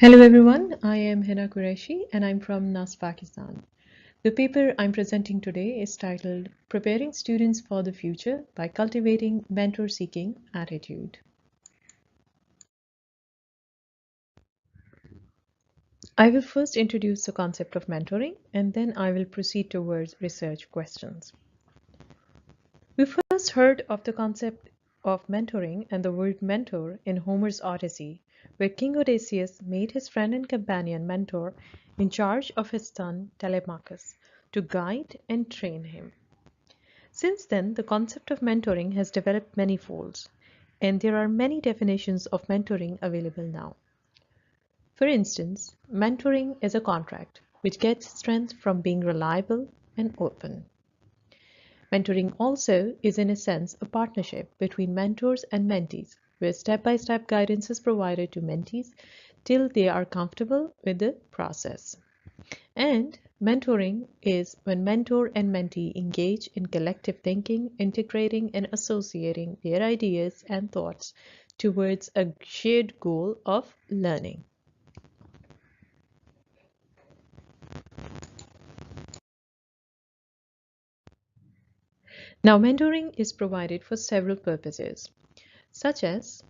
Hello everyone, I am Henna Qureshi and I'm from NUST, Pakistan. The paper I'm presenting today is titled Preparing Students for the Future by Cultivating Mentor Seeking Attitude. I will first introduce the concept of mentoring and then I will proceed towards research questions. We first heard of the concept of mentoring and the word mentor in Homer's Odyssey, where King Odysseus made his friend and companion mentor in charge of his son Telemachus to guide and train him. Since then, the concept of mentoring has developed many folds, and there are many definitions of mentoring available now. For instance, mentoring is a contract which gets strength from being reliable and open. Mentoring also is in a sense a partnership between mentors and mentees, where step-by-step guidance is provided to mentees till they are comfortable with the process. And mentoring is when mentor and mentee engage in collective thinking, integrating and associating their ideas and thoughts towards a shared goal of learning. Now, mentoring is provided for several purposes, such as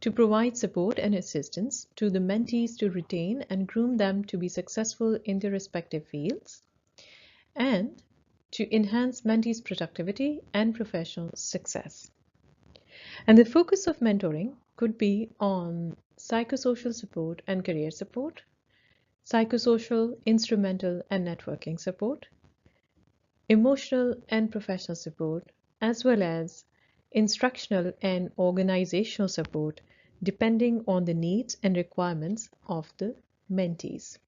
to provide support and assistance to the mentees to retain and groom them to be successful in their respective fields, and to enhance mentees' productivity and professional success. And the focus of mentoring could be on psychosocial support and career support, psychosocial, instrumental, and networking support, emotional and professional support, as well as instructional and organizational support, depending on the needs and requirements of the mentees.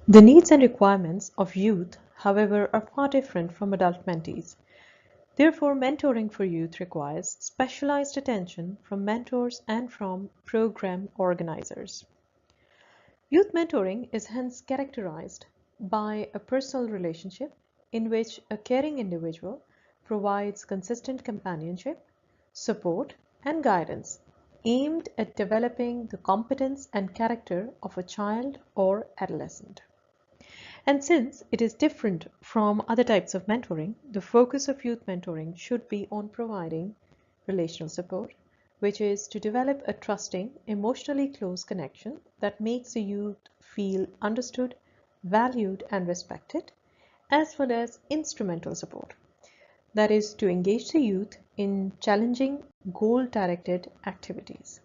The needs and requirements of youth, however, are far different from adult mentees. Therefore, mentoring for youth requires specialized attention from mentors and from program organizers. Youth mentoring is hence characterized by a personal relationship in which a caring individual provides consistent companionship, support, and guidance aimed at developing the competence and character of a child or adolescent. And since it is different from other types of mentoring, the focus of youth mentoring should be on providing relational support, which is to develop a trusting, emotionally close connection that makes the youth feel understood, valued, and respected, as well as instrumental support, that is, to engage the youth in challenging, goal-directed activities.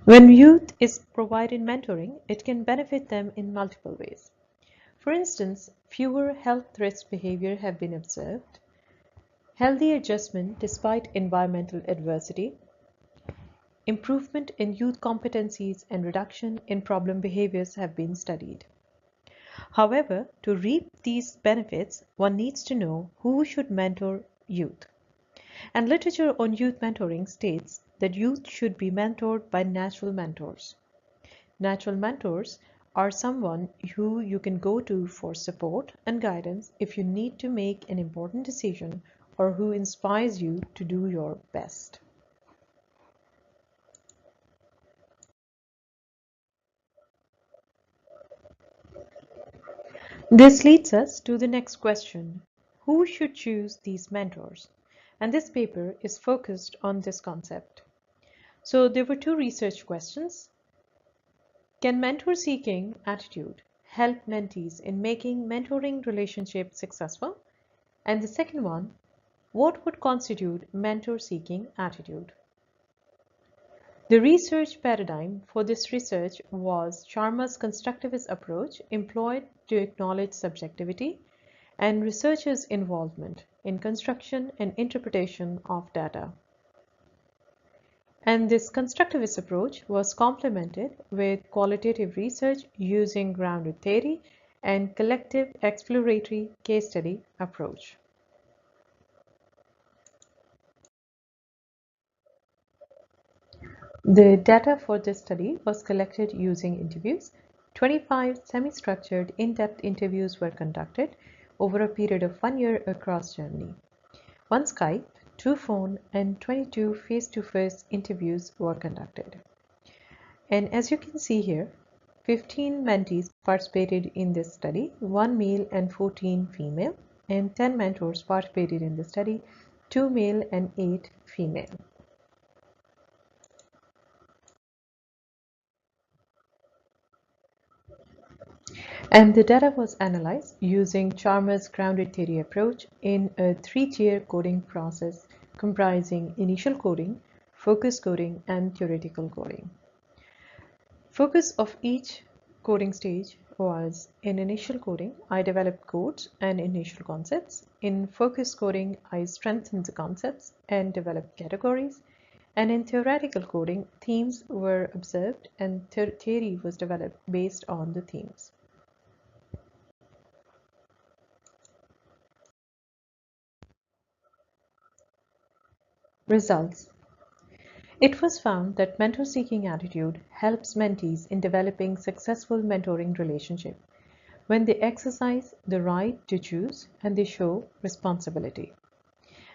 When youth is provided mentoring, it can benefit them in multiple ways. For instance, fewer health risk behavior have been observed, healthy adjustment despite environmental adversity, improvement in youth competencies and reduction in problem behaviors have been studied. However, to reap these benefits, one needs to know who should mentor youth. And literature on youth mentoring states that youth should be mentored by natural mentors. Natural mentors are someone who you can go to for support and guidance if you need to make an important decision or who inspires you to do your best. This leads us to the next question. Who should choose these mentors? And this paper is focused on this concept. So there were two research questions. Can mentor seeking attitude help mentees in making mentoring relationships successful? And the second one, what would constitute mentor seeking attitude? The research paradigm for this research was Sharma's constructivist approach employed to acknowledge subjectivity and researchers' involvement in construction and interpretation of data. And this constructivist approach was complemented with qualitative research using grounded theory and collective exploratory case study approach. The data for this study was collected using interviews. 25 semi-structured, in-depth interviews were conducted over a period of 1 year across Germany. 1 Skype, 2 phone, and 22 face-to-face interviews were conducted. And as you can see here, 15 mentees participated in this study, 1 male and 14 female, and 10 mentors participated in the study, 2 male and 8 female. And the data was analyzed using Chalmers' grounded theory approach in a 3-tier coding process comprising initial coding, focus coding, and theoretical coding. Focus of each coding stage was in initial coding, I developed codes and initial concepts. In focus coding, I strengthened the concepts and developed categories. And in theoretical coding, themes were observed and theory was developed based on the themes. Results. It was found that mentor-seeking attitude helps mentees in developing successful mentoring relationship when they exercise the right to choose and they show responsibility.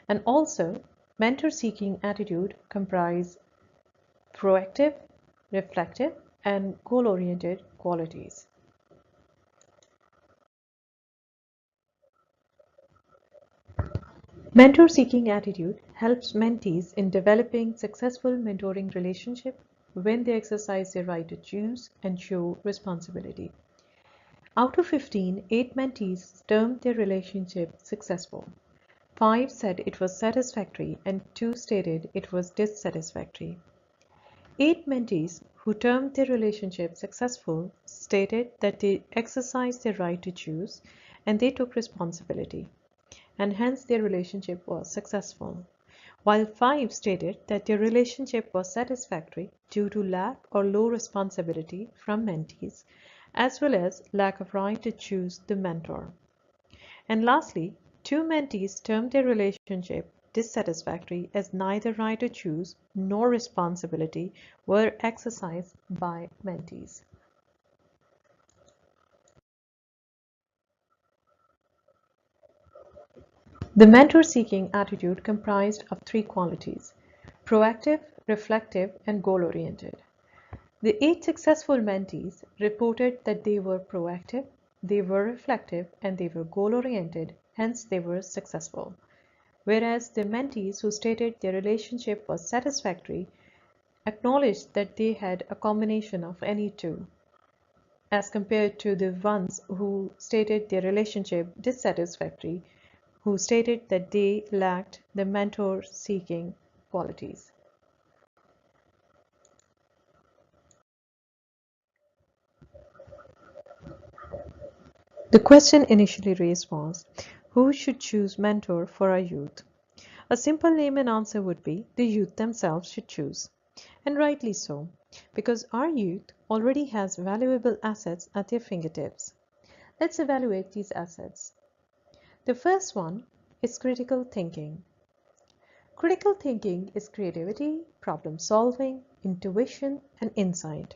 And also, mentor-seeking attitude comprise proactive, reflective, and goal-oriented qualities. Mentor-seeking attitude helps mentees in developing successful mentoring relationship when they exercise their right to choose and show responsibility. Out of 15, 8 mentees termed their relationship successful. 5 said it was satisfactory and 2 stated it was dissatisfactory. 8 mentees who termed their relationship successful stated that they exercised their right to choose and they took responsibility, and hence their relationship was successful, while 5 stated that their relationship was satisfactory due to lack or low responsibility from mentees, as well as lack of right to choose the mentor. And lastly, 2 mentees termed their relationship dissatisfactory as neither right to choose nor responsibility were exercised by mentees. The mentor-seeking attitude comprised of 3 qualities: proactive, reflective, and goal-oriented. The 8 successful mentees reported that they were proactive, they were reflective, and they were goal-oriented, hence they were successful. Whereas the mentees who stated their relationship was satisfactory acknowledged that they had a combination of any two, as compared to the ones who stated their relationship dissatisfactory, who stated that they lacked the mentor-seeking qualities. The question initially raised was, who should choose mentor for our youth? A simple name and answer would be the youth themselves should choose. And rightly so, because our youth already has valuable assets at their fingertips. Let's evaluate these assets. The first one is critical thinking. Critical thinking is creativity, problem solving, intuition, and insight.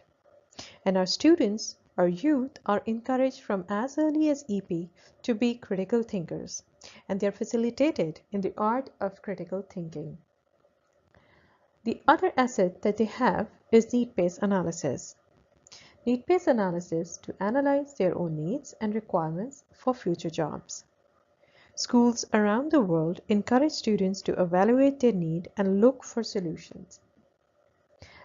And our students, our youth, are encouraged from as early as EP to be critical thinkers, and they are facilitated in the art of critical thinking. The other asset that they have is need-based analysis. Need-based analysis to analyze their own needs and requirements for future jobs. Schools around the world encourage students to evaluate their need and look for solutions.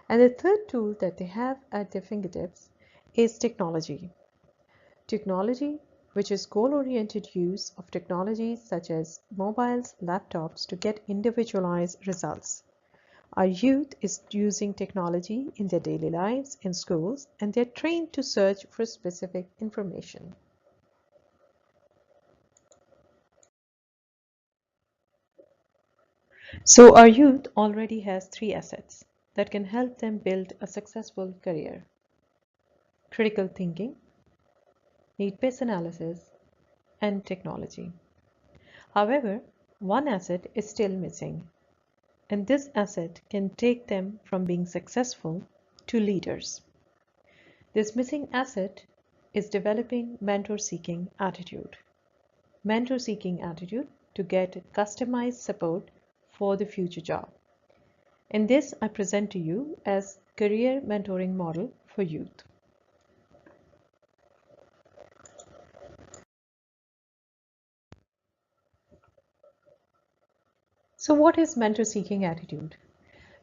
And the third tool that they have at their fingertips is technology. Technology, which is goal-oriented use of technologies such as mobiles, laptops to get individualized results. Our youth is using technology in their daily lives, in schools, and they're trained to search for specific information. So our youth already has 3 assets that can help them build a successful career: critical thinking, need-based analysis, and technology. However, one asset is still missing: and this asset can take them from being successful to leaders. This missing asset is developing mentor-seeking attitude. Mentor-seeking attitude to get customized support for the future job. And this I present to you as career mentoring model for youth. So what is mentor-seeking attitude?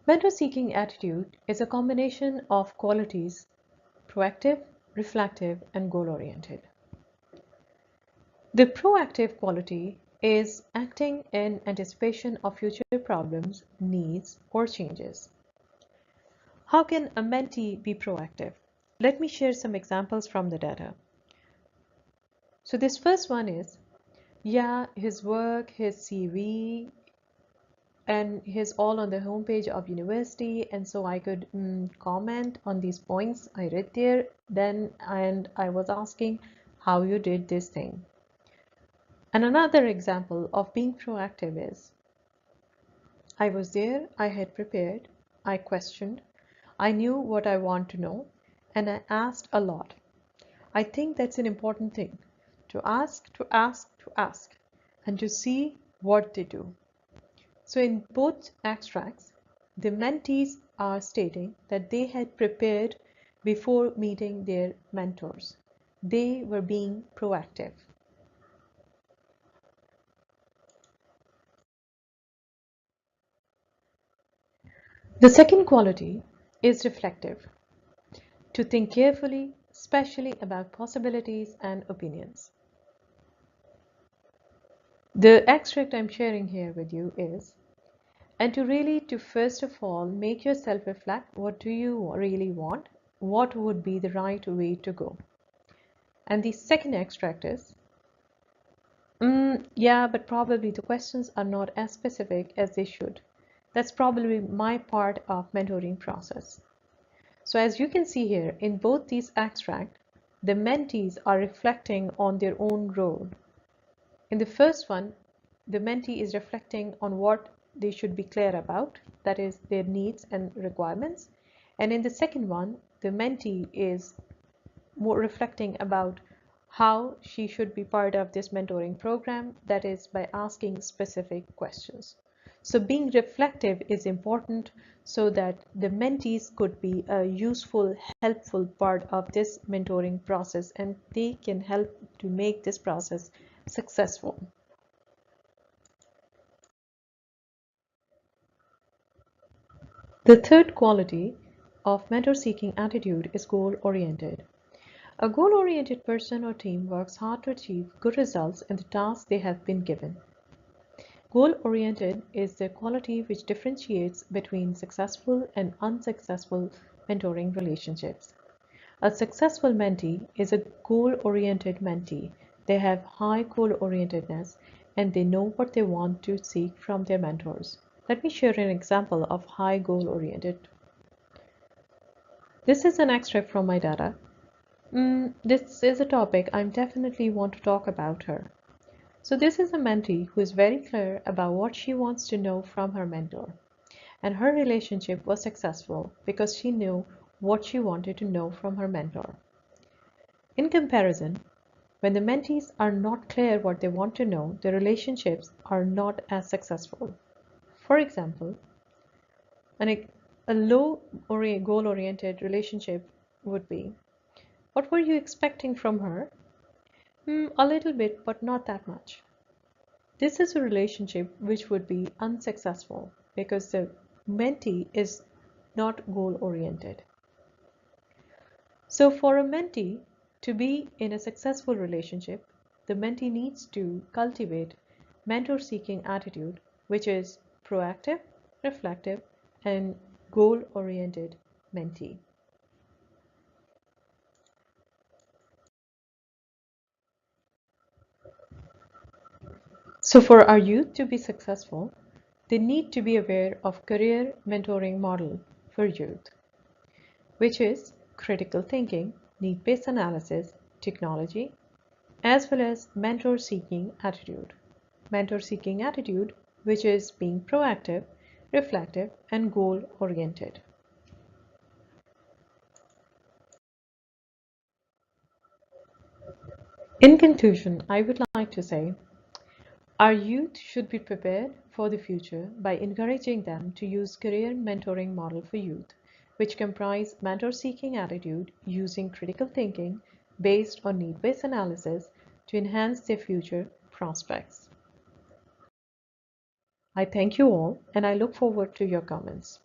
Mentor-seeking attitude is a combination of qualities: proactive, reflective, and goal-oriented. The proactive quality is acting in anticipation of future problems, needs, or changes. How can a mentee be proactive? Let me share some examples from the data. So this first one is, yeah, his work, his CV, and he's all on the homepage of university, and so I could comment on these points I read there then, and I was asking how you did this thing. And another example of being proactive is, I was there, I had prepared, I questioned, I knew what I want to know, and I asked a lot. I think that's an important thing, to ask, to ask, to ask, and to see what they do. So in both extracts, the mentees are stating that they had prepared before meeting their mentors. They were being proactive. The second quality is reflective, to think carefully, especially about possibilities and opinions. The extract I'm sharing here with you is, and to first of all make yourself reflect, what do you really want? What would be the right way to go? And the second extract is, yeah, but probably the questions are not as specific as they should. That's probably my part of mentoring process. So as you can see here, in both these extracts, the mentees are reflecting on their own role. In the first one, the mentee is reflecting on what they should be clear about, that is their needs and requirements. And in the second one, the mentee is more reflecting about how she should be part of this mentoring program, that is by asking specific questions. So being reflective is important so that the mentees could be a useful, helpful part of this mentoring process, and they can help to make this process successful. The third quality of mentor-seeking attitude is goal-oriented. A goal-oriented person or team works hard to achieve good results in the tasks they have been given. Goal-oriented is the quality which differentiates between successful and unsuccessful mentoring relationships. A successful mentee is a goal-oriented mentee. They have high goal-orientedness and they know what they want to seek from their mentors. Let me share an example of high goal-oriented. This is an extract from my data. This is a topic I definitely want to talk about her. So this is a mentee who is very clear about what she wants to know from her mentor. And her relationship was successful because she knew what she wanted to know from her mentor. In comparison, when the mentees are not clear what they want to know, the relationships are not as successful. For example, a low goal-oriented relationship would be, what were you expecting from her? A little bit, but not that much. This is a relationship which would be unsuccessful because the mentee is not goal-oriented. So for a mentee to be in a successful relationship, the mentee needs to cultivate mentor-seeking attitude, which is proactive, reflective, and goal-oriented mentee. So for our youth to be successful, they need to be aware of career mentoring model for youth, which is critical thinking, need-based analysis, technology, as well as mentor-seeking attitude. Mentor-seeking attitude, which is being proactive, reflective, and goal-oriented. In conclusion, I would like to say our youth should be prepared for the future by encouraging them to use career mentoring model for youth, which comprise mentor-seeking attitude using critical thinking based on need-based analysis to enhance their future prospects. I thank you all and I look forward to your comments.